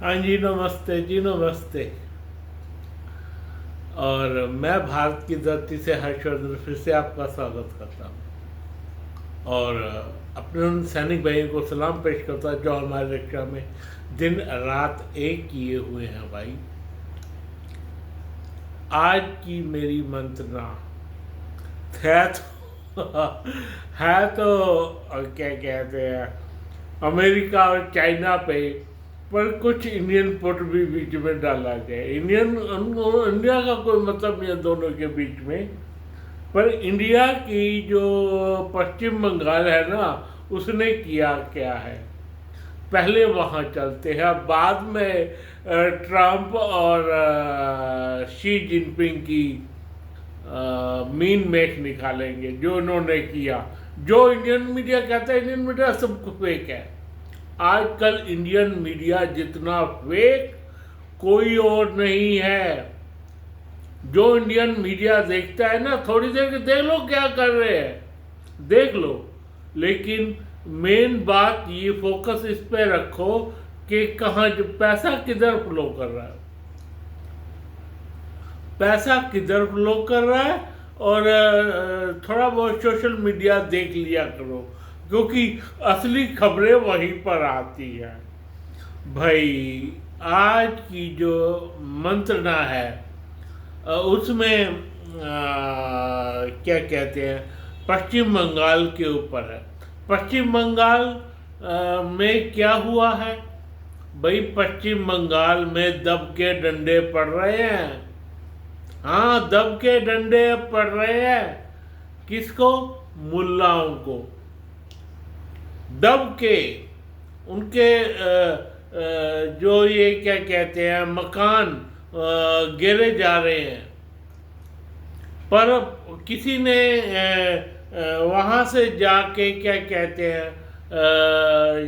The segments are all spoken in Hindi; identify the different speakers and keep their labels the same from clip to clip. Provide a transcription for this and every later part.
Speaker 1: हाँ जी, नमस्ते जी, नमस्ते। और मैं भारत की धरती से हर्षवर्धन फिर से आपका स्वागत करता हूँ और अपने उन सैनिक भाइयों को सलाम पेश करता हूँ जो हमारी रक्षा में दिन रात एक किए हुए हैं भाई। आज की मेरी मंत्रणा है तो है तो क्या कहते हैं, अमेरिका और चाइना पे, पर कुछ इंडियन पुट भी बीच में डाला जाए। इंडिया का कोई मतलब नहीं है दोनों के बीच में, पर इंडिया की जो पश्चिम बंगाल है ना, उसने किया क्या है, पहले वहाँ चलते हैं, बाद में ट्रम्प और शी जिनपिंग की मीन मेख निकालेंगे जो इन्होंने किया। जो इंडियन मीडिया कहता है इंडियन मीडिया सब फेक है। आजकल इंडियन मीडिया जितना फेक कोई और नहीं है। जो इंडियन मीडिया देखता है ना, थोड़ी देर के देख लो क्या कर रहे हैं, देख लो, लेकिन मेन बात ये फोकस इस पे रखो कि कहाँ जो पैसा किधर फ्लो कर रहा है, पैसा किधर फ्लो कर रहा है। और थोड़ा बहुत सोशल मीडिया देख लिया करो, क्योंकि असली खबरें वहीं पर आती हैं भाई। आज की जो मंत्रणा है उसमें क्या कहते हैं, पश्चिम बंगाल के ऊपर है। पश्चिम बंगाल में क्या हुआ है भाई, पश्चिम बंगाल में दब के डंडे पड़ रहे हैं। हाँ, दब के डंडे पड़ रहे हैं। किसको? मुल्लाओं को दब के। उनके जो ये क्या कहते हैं मकान गिरे जा रहे हैं, पर किसी ने वहाँ से जाके क्या कहते हैं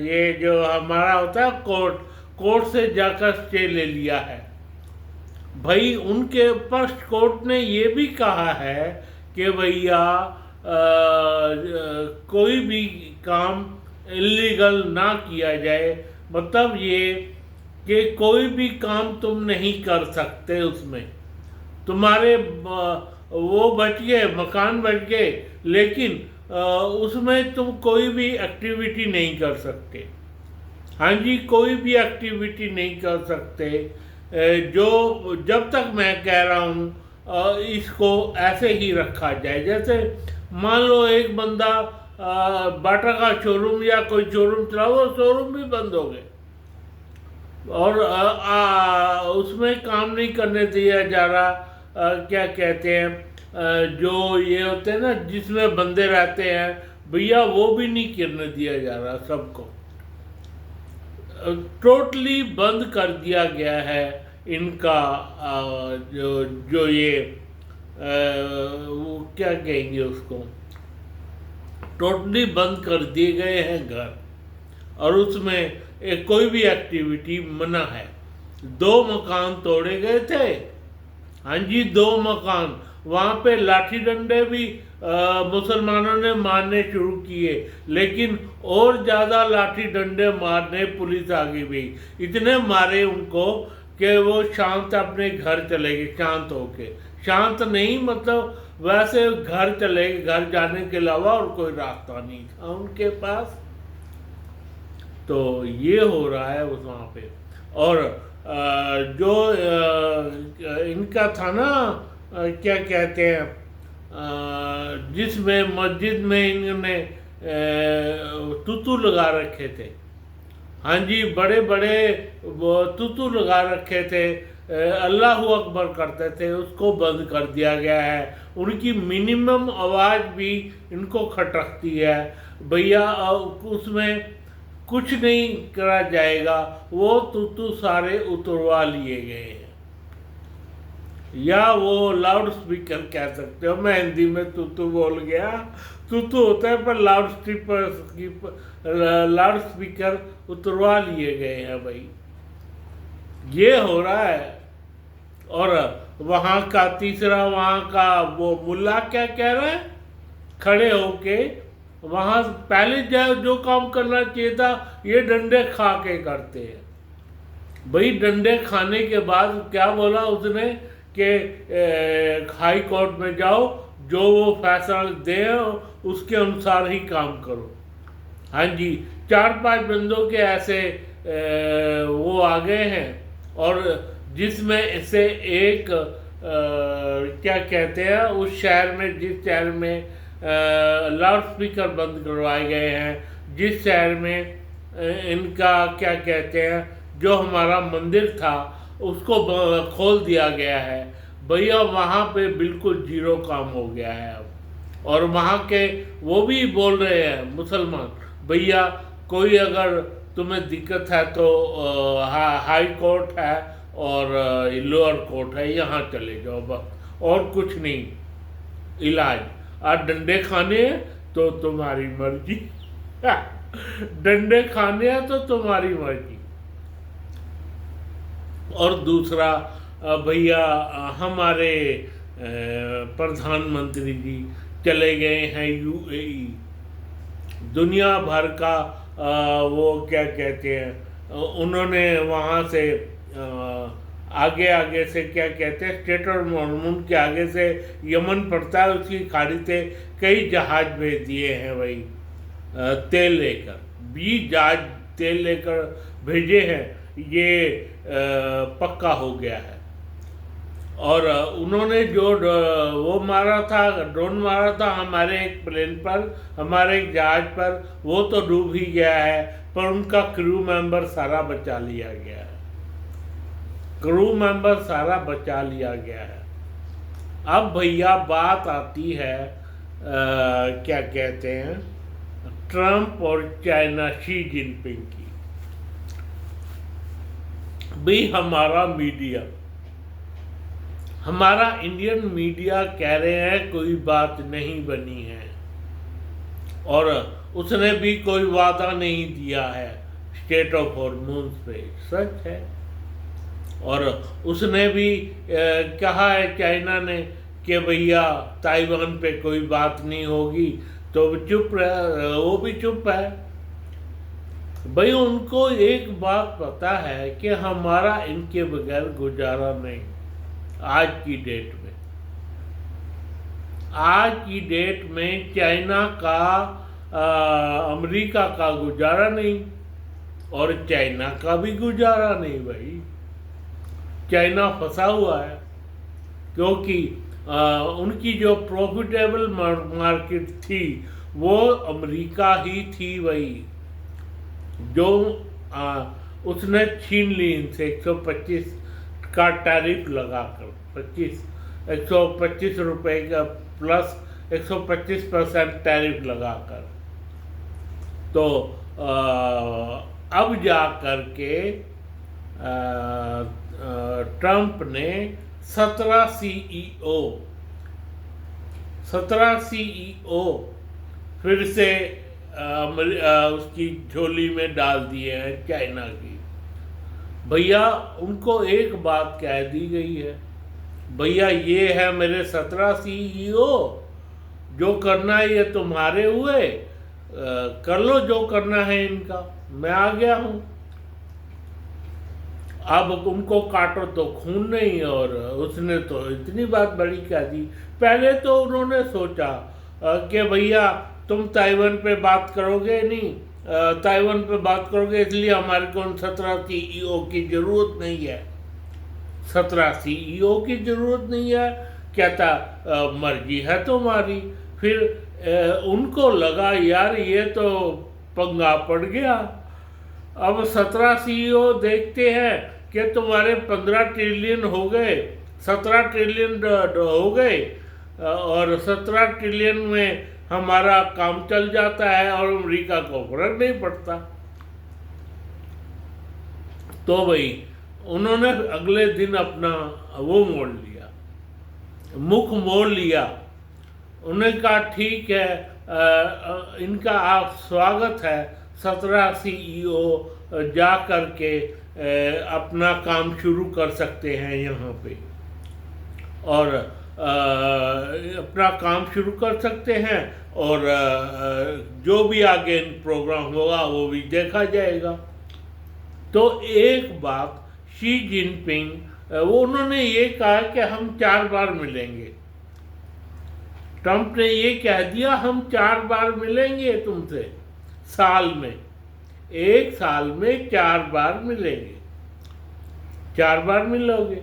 Speaker 1: ये जो हमारा होता है कोर्ट से जाकर स्टे ले लिया है भाई। उनके फर्स्ट कोर्ट ने ये भी कहा है कि भैया कोई भी काम इलीगल ना किया जाए, मतलब ये कि कोई भी काम तुम नहीं कर सकते, उसमें तुम्हारे वो बच गए, मकान बच गए, लेकिन उसमें तुम कोई भी एक्टिविटी नहीं कर सकते। हाँ जी, कोई भी एक्टिविटी नहीं कर सकते। जो जब तक मैं कह रहा हूँ इसको ऐसे ही रखा जाए। जैसे मान लो एक बंदा बाटा का शोरूम या कोई शोरूम चला, वो शोरूम भी बंद हो गए और उसमें काम नहीं करने दिया जा रहा। क्या कहते हैं जो ये होते हैं ना जिसमें बंदे रहते हैं भैया, वो भी नहीं करने दिया जा रहा, सबको टोटली बंद कर दिया गया है इनका। जो जो ये वो क्या कहेंगे उसको, टोटली बंद कर दिए गए हैं घर, और उसमें कोई भी एक्टिविटी मना है। 2 मकान तोड़े गए थे। हाँ जी, 2 मकान। वहाँ पे लाठी डंडे भी मुसलमानों ने मारने शुरू किए, लेकिन और ज़्यादा लाठी डंडे मारने पुलिस आ गई भाई। इतने मारे उनको कि वो शांत अपने घर चले गए, शांत होके। शांत नहीं मतलब वैसे घर चले गए, घर जाने के अलावा और कोई रास्ता नहीं था उनके पास। तो ये हो रहा है उस वहाँ पे। और जो इनका था ना क्या कहते हैं जिसमें मस्जिद में इन्होंने तूतू लगा रखे थे। हाँ जी, बड़े बड़े तूतू लगा रखे थे, अल्लाह अकबर करते थे, उसको बंद कर दिया गया है। उनकी मिनिमम आवाज़ भी इनको खटकती है भैया, उसमें कुछ नहीं करा जाएगा। वो तूतू सारे उतरवा लिए गए हैं, या वो लाउड स्पीकर कह सकते हो। मैं हिंदी में तूतू बोल गया। तूतू होता है पर लाउड स्पीकर उतरवा लिए गए हैं भाई। ये हो रहा है। और वहाँ का तीसरा, वहाँ का वो मुल्ला क्या कह रहा है, खड़े होके वहाँ पहले जो काम करना चाहिए था, ये डंडे खा के करते हैं। भाई डंडे खाने के बाद क्या बोला उसने कि हाई कोर्ट में जाओ, जो वो फैसला दे उसके अनुसार ही काम करो। हाँ जी, 4-5 बंदों के ऐसे वो आ गए हैं, और जिसमें से एक क्या कहते हैं, उस शहर में, जिस शहर में लाउड स्पीकर बंद करवाए गए हैं, जिस शहर में इनका क्या कहते हैं, जो हमारा मंदिर था उसको खोल दिया गया है भैया, वहाँ पे बिल्कुल जीरो काम हो गया है अब। और वहाँ के वो भी बोल रहे हैं मुसलमान, भैया कोई अगर तुम्हें दिक्कत है तो हाई कोर्ट है और लोअर कोर्ट है, यहाँ चले जाओ बस, और कुछ नहीं इलाज। आज डंडे खाने हैं तो तुम्हारी मर्जी डंडे खाने हैं तो तुम्हारी मर्जी। और दूसरा भैया हमारे प्रधानमंत्री जी चले गए हैं यूएई, दुनिया भर का वो क्या कहते हैं, उन्होंने वहाँ से आगे आगे से क्या कहते हैं, स्टेट और हॉर्मोन के आगे से यमन पड़ता है, उसकी खाड़ी से कई जहाज भेज दिए हैं भाई, तेल लेकर 20 जहाज तेल लेकर भेजे हैं, ये पक्का हो गया है। और उन्होंने जो वो मारा था, ड्रोन मारा था हमारे एक प्लेन पर, हमारे एक जहाज पर, वो तो डूब ही गया है, पर उनका क्रू मेंबर सारा बचा लिया गया है, क्रू मेंबर सारा बचा लिया गया है। अब भैया बात आती है क्या कहते हैं, ट्रंप और चाइना शी जिनपिंग की। भी हमारा मीडिया, हमारा इंडियन मीडिया कह रहे हैं कोई बात नहीं बनी है, और उसने भी कोई वादा नहीं दिया है स्टेट ऑफ हॉर्मोन्स पे, सच है। और उसने भी कहा है चाइना ने कि भैया ताइवान पे कोई बात नहीं होगी, तो चुप रहा, वो भी चुप है। भाई उनको एक बात पता है कि हमारा इनके बगैर गुजारा नहीं। आज की डेट में, आज की डेट में चाइना का अमेरिका का गुजारा नहीं, और चाइना का भी गुजारा नहीं भाई। चाइना फंसा हुआ है, क्योंकि उनकी जो प्रॉफिटेबल मार्केट थी वो अमेरिका ही थी भाई, जो उसने छीन ली इनसे 125 का टैरिफ लगाकर, 125 रुपए का प्लस 125% टैरिफ लगाकर। तो अब जा कर के ट्रंप ने 17 सीईओ फिर से उसकी झोली में डाल दिए हैं चाइना की। भैया उनको एक बात कह दी गई है, भैया ये है मेरे 17 सीईओ, जो करना है ये तुम्हारे हुए, कर लो जो करना है इनका, मैं आ गया हूँ। अब उनको काटो तो खून नहीं, और उसने तो इतनी बात बड़ी कह दी। पहले तो उन्होंने सोचा कि भैया तुम ताइवान पे बात करोगे नहीं, ताइवान पे बात करोगे इसलिए हमारे को 17 सीईओ की ज़रूरत नहीं है, 17 सीईओ की ज़रूरत नहीं है, कहता मर्जी है तुम्हारी। फिर उनको लगा यार ये तो पंगा पड़ गया। अब 17 सीईओ देखते हैं कि तुम्हारे 15 ट्रिलियन हो गए, 17 ट्रिलियन हो गए, और 17 ट्रिलियन में हमारा काम चल जाता है और अमेरिका को फर्क नहीं पड़ता। तो भाई उन्होंने अगले दिन अपना वो मोड़ लिया, मुख मोड़ लिया। उन्होंने कहा ठीक है, इनका आप स्वागत है, 17 सीईओ जा कर के अपना काम शुरू कर सकते हैं यहाँ पे, और अपना काम शुरू कर सकते हैं, और जो भी आगे प्रोग्राम होगा वो भी देखा जाएगा। तो एक बात शी जिनपिंग वो उन्होंने ये कहा कि हम 4 बार मिलेंगे। ट्रंप ने ये कह दिया हम 4 बार मिलेंगे तुमसे साल में, 1 साल में 4 बार मिलेंगे, 4 बार मिलोगे।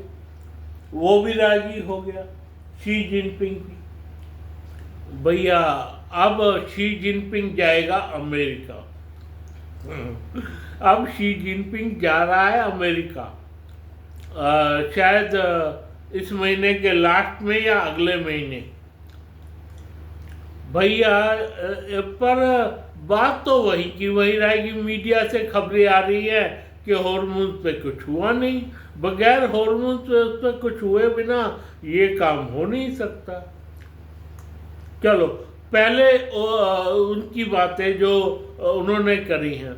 Speaker 1: वो भी राजी हो गया शी जिनपिंग भी। भैया अब शी जिनपिंग जाएगा अमेरिका। अब शी जिनपिंग जा रहा है अमेरिका, शायद इस महीने के लास्ट में या अगले महीने। भैया पर बात तो वही की वही रहेगी। मीडिया से खबरें आ रही है कि हॉर्मोन्स पे कुछ हुआ नहीं, बगैर हॉर्मोन्स पे उस पर कुछ हुए बिना ये काम हो नहीं सकता। चलो पहले उनकी बातें जो उन्होंने करी हैं,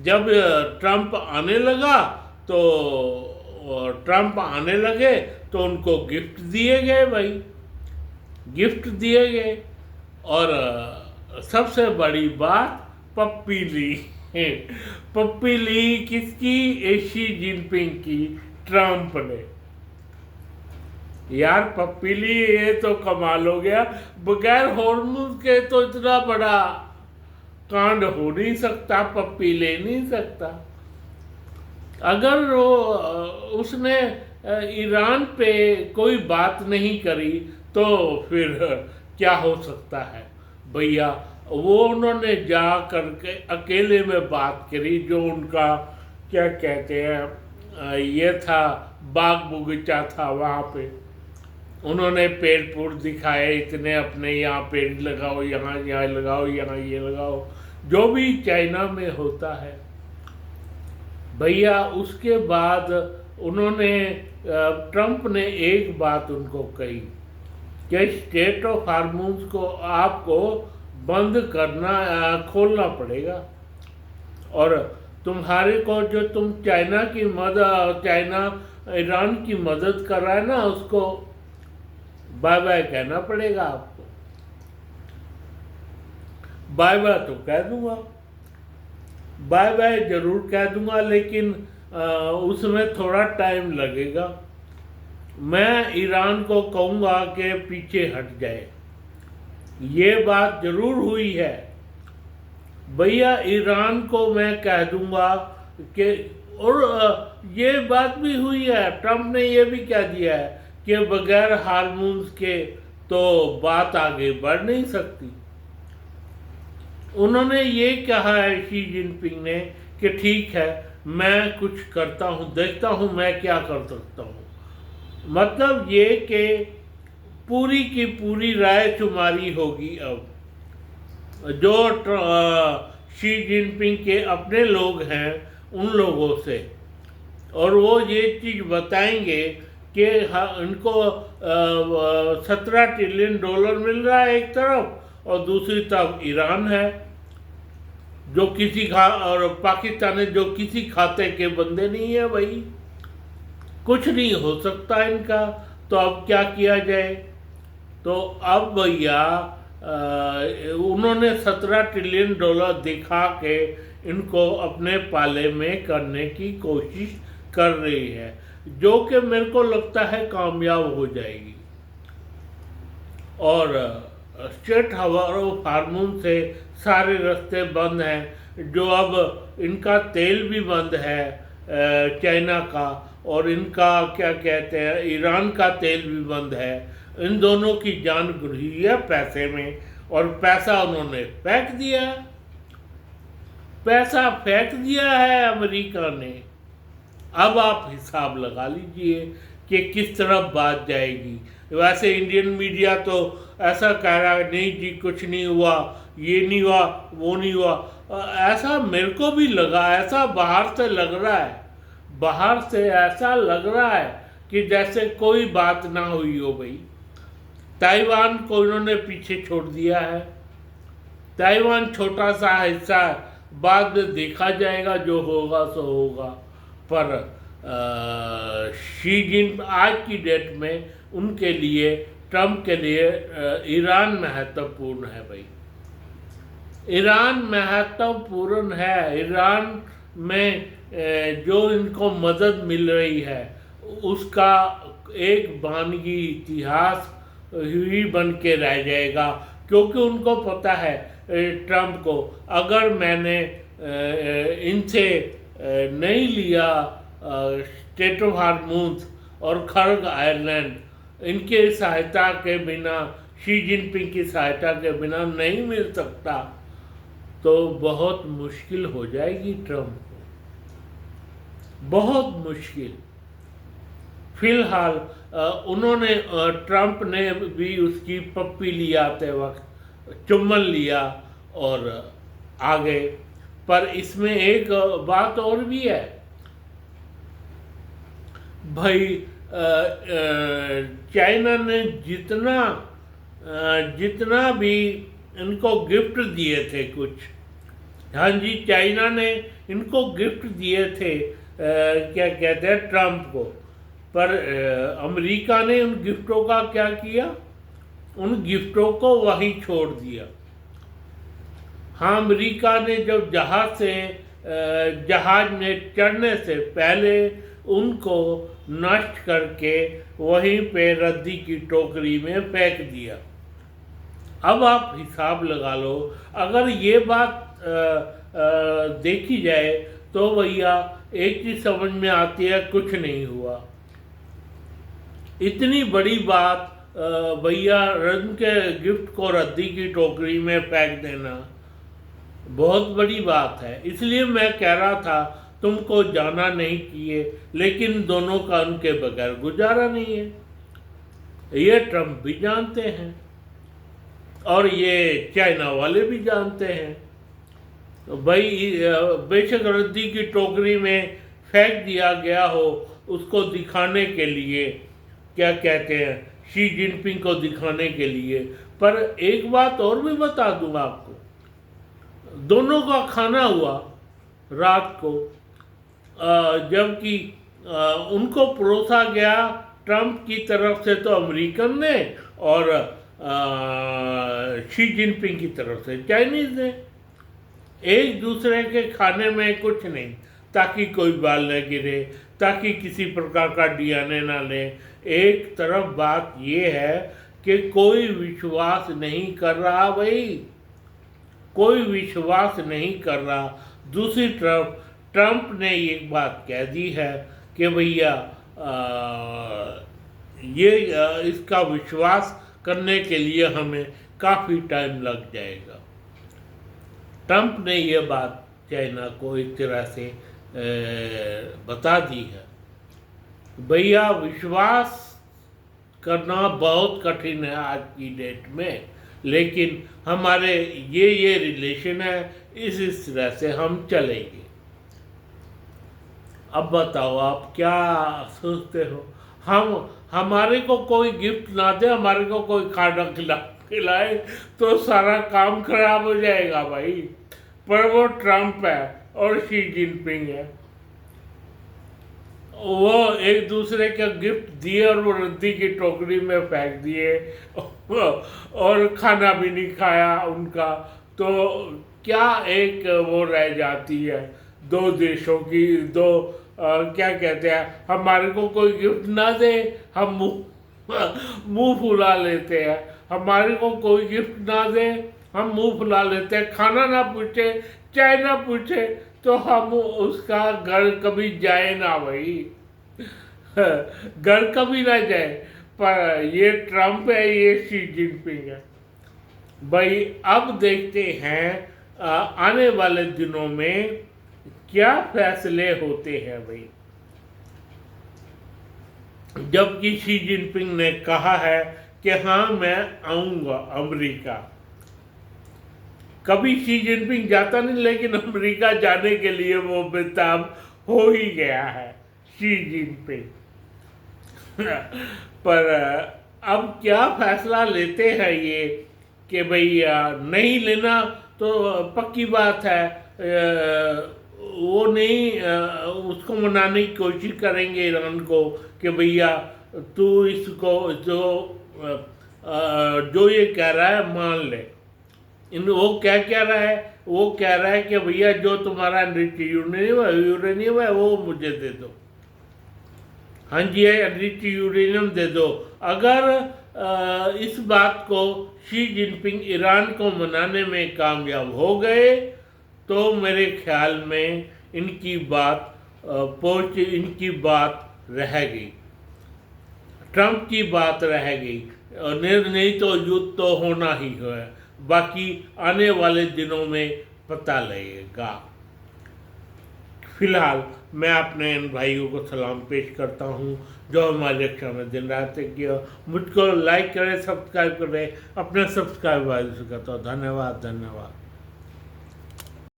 Speaker 1: जब ट्रंप आने लगा तो ट्रंप आने लगे तो उनको गिफ्ट दिए गए भाई, गिफ्ट दिए गए। और सबसे बड़ी बात पप्पी ली। पप्पी ली किसकी? शी जिनपिंग की, ट्रंप ने। यार पप्पी ली, ये तो कमाल हो गया। बगैर हॉर्मोन के तो इतना बड़ा कांड हो नहीं सकता, पप्पी ले नहीं सकता। अगर वो उसने ईरान पे कोई बात नहीं करी तो फिर क्या हो सकता है भैया। वो उन्होंने जा करके अकेले में बात करी, जो उनका क्या कहते हैं ये था, बाग बगीचा था, वहाँ पे उन्होंने पेड़ पौध दिखाए इतने अपने, यहाँ पेड़ लगाओ, यहाँ यहाँ लगाओ, यहाँ ये लगाओ, जो भी चाइना में होता है भैया। उसके बाद उन्होंने ट्रंप ने एक बात उनको कही कि स्टेट ऑफ हार्मोन्स को आपको बंद करना, खोलना पड़ेगा, और तुम्हारे को जो तुम चाइना की मदद, चाइना ईरान की मदद कर रहा है ना, उसको बाय बाय कहना पड़ेगा आपको। बाय बाय तो कह दूंगा, बाय बाय जरूर कह दूंगा, लेकिन उसमें थोड़ा टाइम लगेगा। मैं ईरान को कहूँगा कि पीछे हट जाए, ये बात जरूर हुई है भैया। ईरान को मैं कह दूंगा कि, और ये बात भी हुई है, ट्रंप ने ये भी कह दिया है कि बगैर हार्मोन्स के तो बात आगे बढ़ नहीं सकती। उन्होंने ये कहा है शी जिनपिंग ने कि ठीक है, मैं कुछ करता हूँ, देखता हूँ मैं क्या कर सकता हूँ। मतलब ये कि पूरी की पूरी रायशुमारी होगी अब, जो शी जिनपिंग के अपने लोग हैं उन लोगों से, और वो ये चीज़ बताएंगे कि इनको $17 ट्रिलियन मिल रहा है एक तरफ, और दूसरी तरफ ईरान है जो किसी और पाकिस्तान है जो किसी खाते के बंदे नहीं है भाई। कुछ नहीं हो सकता इनका, तो अब क्या किया जाए। तो अब भैया उन्होंने $17 ट्रिलियन दिखा के इनको अपने पाले में करने की कोशिश कर रही है, जो कि मेरे को लगता है कामयाब हो जाएगी। और स्टेट ऑफ हार्मोन से सारे रास्ते बंद हैं, जो अब इनका तेल भी बंद है चाइना का, और इनका क्या कहते हैं ईरान का तेल भी बंद है। इन दोनों की जान गुजरी है पैसे में, और पैसा उन्होंने फेंक दिया, पैसा फेंक दिया है अमेरिका ने। अब आप हिसाब लगा लीजिए कि किस तरफ बात जाएगी। वैसे इंडियन मीडिया तो ऐसा कह रहा है, नहीं जी कुछ नहीं हुआ, ये नहीं हुआ, वो नहीं हुआ। ऐसा मेरे को भी लगा, ऐसा बाहर से लग रहा है, बाहर से ऐसा लग रहा है कि जैसे कोई बात ना हुई हो भाई। ताइवान को इन्होंने पीछे छोड़ दिया है। ताइवान छोटा सा हिस्सा, बाद में देखा जाएगा, जो होगा सो होगा। पर शी जिन आज की डेट में उनके लिए, ट्रंप के लिए ईरान महत्वपूर्ण है भाई। ईरान महत्वपूर्ण है। ईरान में जो इनको मदद मिल रही है उसका एक बानगी इतिहास ही बन के रह जाएगा, क्योंकि उनको पता है ट्रंप को, अगर मैंने इनसे नहीं लिया स्टेट ऑफ हार्मोन्स और खर्ग आयरलैंड, इनके सहायता के बिना, शी जिनपिंग की सहायता के बिना नहीं मिल सकता, तो बहुत मुश्किल हो जाएगी ट्रंप को, बहुत मुश्किल। फिलहाल उन्होंने ट्रंप ने भी उसकी पप्पी लिया आते वक्त चुम्बन लिया और आ गए। पर इसमें एक बात और भी है भाई, चाइना ने जितना भी इनको गिफ्ट दिए थे कुछ, हाँ जी, चाइना ने इनको गिफ्ट दिए थे, क्या कहते हैं, ट्रंप को, पर अमेरिका ने उन गिफ्टों का क्या किया, उन गिफ्टों को वहीं छोड़ दिया। हाँ, अमेरिका ने जब जहाज में चढ़ने से पहले उनको नष्ट करके वहीं पे रद्दी की टोकरी में फेंक दिया। अब आप हिसाब लगा लो, अगर ये बात देखी जाए तो भैया एक चीज समझ में आती है, कुछ नहीं हुआ। इतनी बड़ी बात भैया, रन के गिफ्ट को रद्दी की टोकरी में फेंक देना बहुत बड़ी बात है। इसलिए मैं कह रहा था तुमको जाना नहीं चाहिए, लेकिन दोनों का उनके बगैर गुजारा नहीं है। ये ट्रंप भी जानते हैं और ये चाइना वाले भी जानते हैं। तो भाई बेशक रद्दी की टोकरी में फेंक दिया गया हो, उसको दिखाने के लिए, क्या कहते हैं, शी जिनपिंग को दिखाने के लिए। पर एक बात और भी बता दूंगा आपको, दोनों का खाना हुआ रात को, जबकि उनको परोसा गया ट्रंप की तरफ से तो अमेरिकन ने, और शी जिनपिंग की तरफ से चाइनीज ने। एक दूसरे के खाने में कुछ नहीं, ताकि कोई बाल न गिरे, ताकि किसी प्रकार का डीएनए ना ले। एक तरफ बात ये है कि कोई विश्वास नहीं कर रहा भाई, कोई विश्वास नहीं कर रहा। दूसरी तरफ ट्रंप ने एक बात कह दी है कि भैया इसका विश्वास करने के लिए हमें काफ़ी टाइम लग जाएगा। ट्रंप ने ये बात चाइना को एक तरह से बता दी है। भैया विश्वास करना बहुत कठिन है आज की डेट में, लेकिन हमारे ये रिलेशन है, इस तरह से हम चलेंगे। अब बताओ आप क्या सोचते हो? हमारे को कोई गिफ्ट ना दे, हमारे को कोई खाना खिलाए तो सारा काम खराब हो जाएगा भाई। पर वो ट्रंप है और शी जिनपिंग है, वो एक दूसरे का गिफ्ट दिए और वो रद्दी की टोकरी में फेंक दिए और खाना भी नहीं खाया उनका। तो क्या एक वो रह जाती है दो देशों की, दो क्या कहते हैं, हमारे को कोई गिफ्ट ना दे हम मुंह फुला लेते हैं, हमारे को कोई गिफ्ट ना दे हम मुंह फुला लेते हैं, खाना ना पूछे, चाय ना पूछे तो हम उसका घर कभी जाए ना भाई घर कभी ना जाए। पर ये ट्रंप है, ये शी जिनपिंग है भाई। अब देखते हैं आने वाले दिनों में क्या फैसले होते हैं भाई। जबकि शी जिनपिंग ने कहा है कि हाँ मैं आऊंगा अमेरिका। कभी शी जिनपिंग जाता नहीं, लेकिन अमेरिका जाने के लिए वो बेताब हो ही गया है शी जिनपिंग पर अब क्या फैसला लेते हैं ये कि भाई नहीं लेना तो पक्की बात है, वो नहीं उसको मनाने की कोशिश करेंगे ईरान को कि भैया तू इसको जो ये कह रहा है मान ले। वो क्या कह रहा है, वो कह रहा है कि भैया जो तुम्हारा एनरिच यूरेनियम है वो मुझे दे दो। हाँ जी, एनरिच यूरेनियम दे दो। अगर इस बात को शी जिनपिंग ईरान को मनाने में कामयाब हो गए तो मेरे ख्याल में इनकी बात रह गई, ट्रंप की बात रह गई, और नहीं तो युद्ध तो होना ही है। बाकी आने वाले दिनों में पता लगेगा। फिलहाल मैं अपने इन भाइयों को सलाम पेश करता हूँ जो हमारी रक्षा में दिन रात किया। मुझको लाइक करें, सब्सक्राइब करें, अपने सब्सक्राइब वाले से कहता हूँ धन्यवाद।